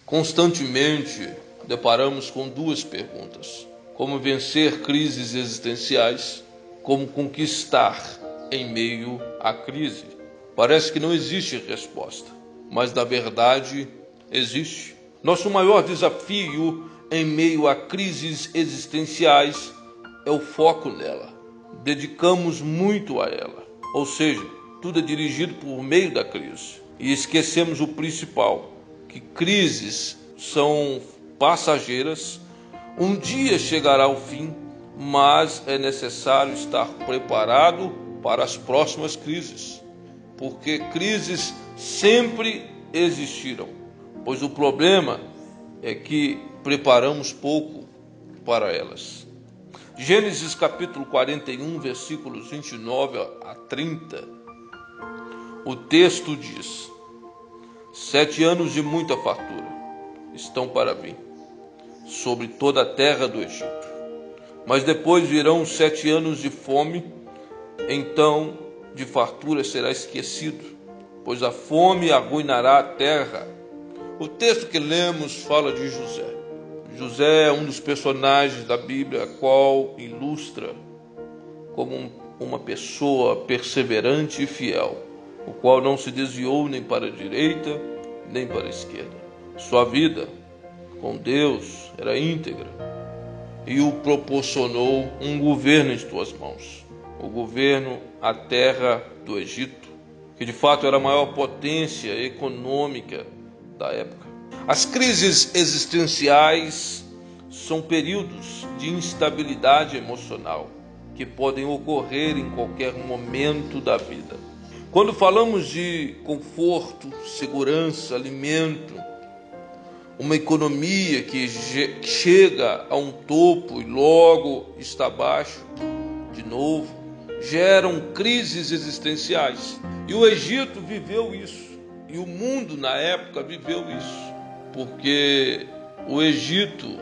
Constantemente deparamos com duas perguntas: como vencer crises existenciais, como conquistar em meio à crise. Parece que não existe resposta, mas na verdade existe. Nosso maior desafio em meio a crises existenciais é o foco nela. Dedicamos muito a ela, ou seja, tudo é dirigido por meio da crise. E esquecemos o principal, que crises são passageiras, um dia chegará o fim, mas é necessário estar preparado para as próximas crises, porque crises sempre existiram, pois o problema é que preparamos pouco para elas. Gênesis capítulo 41, versículos 29 a 30, o texto diz: 7 anos de muita fartura estão para vir sobre toda a terra do Egito, mas depois virão 7 anos de fome, então de fartura será esquecido, pois a fome arruinará a terra. O texto que lemos fala de José. José é um dos personagens da Bíblia, a qual ilustra como uma pessoa perseverante e fiel, o qual não se desviou nem para a direita, nem para a esquerda. Sua vida com Deus era íntegra e o proporcionou um governo em suas mãos. O governo, a terra do Egito, que de fato era a maior potência econômica da época. As crises existenciais são períodos de instabilidade emocional que podem ocorrer em qualquer momento da vida. Quando falamos de conforto, segurança, alimento, uma economia que chega a um topo e logo está abaixo de novo, geram crises existenciais. E o Egito viveu isso, e o mundo na época viveu isso, porque o Egito,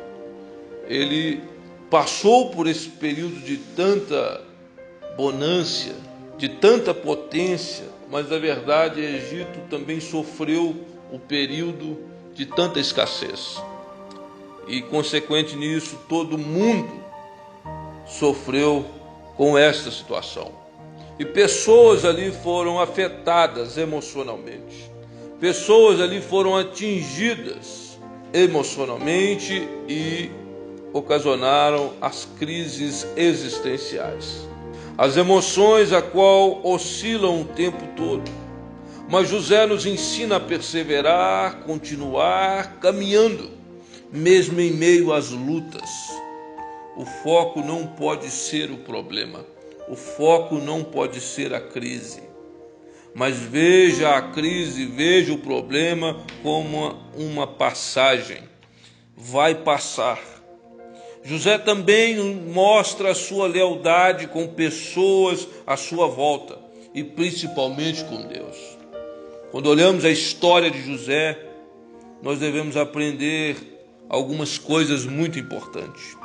ele passou por esse período de tanta bonância, de tanta potência, mas na verdade o Egito também sofreu o período de tanta escassez. E consequente nisso, todo mundo sofreu com esta situação. E pessoas ali foram afetadas emocionalmente. Pessoas ali foram atingidas emocionalmente e ocasionaram as crises existenciais. As emoções a qual oscilam o tempo todo. Mas José nos ensina a perseverar, continuar caminhando, mesmo em meio às lutas. O foco não pode ser o problema. O foco não pode ser a crise. Mas veja a crise, veja o problema como uma passagem. Vai passar. José também mostra a sua lealdade com pessoas à sua volta e principalmente com Deus. Quando olhamos a história de José, nós devemos aprender algumas coisas muito importantes.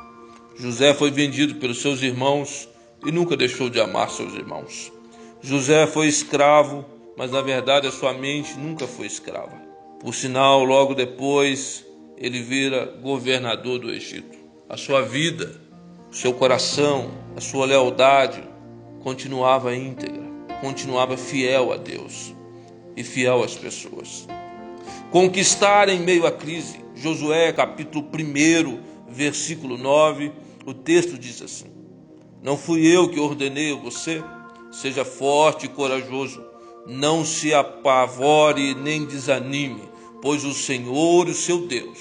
José foi vendido pelos seus irmãos e nunca deixou de amar seus irmãos. José foi escravo, mas na verdade a sua mente nunca foi escrava. Por sinal, logo depois, ele vira governador do Egito. A sua vida, o seu coração, a sua lealdade continuava íntegra, continuava fiel a Deus e fiel às pessoas. Conquistar em meio à crise. Josué capítulo 1, versículo 9, o texto diz assim: não fui eu que ordenei a você? Seja forte e corajoso, não se apavore nem desanime, pois o Senhor, o seu Deus,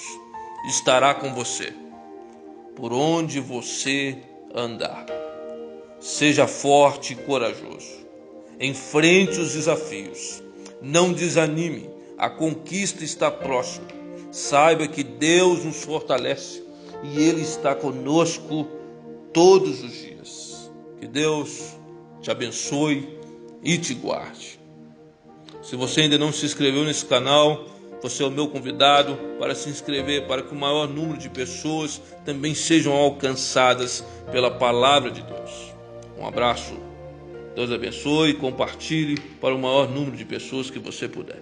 estará com você por onde você andar. Seja forte e corajoso, enfrente os desafios, não desanime, a conquista está próxima. Saiba que Deus nos fortalece e Ele está conosco todos os dias. Que Deus te abençoe e te guarde. Se você ainda não se inscreveu nesse canal, você é o meu convidado para se inscrever, para que o maior número de pessoas também sejam alcançadas pela palavra de Deus. Um abraço, Deus abençoe e compartilhe para o maior número de pessoas que você puder.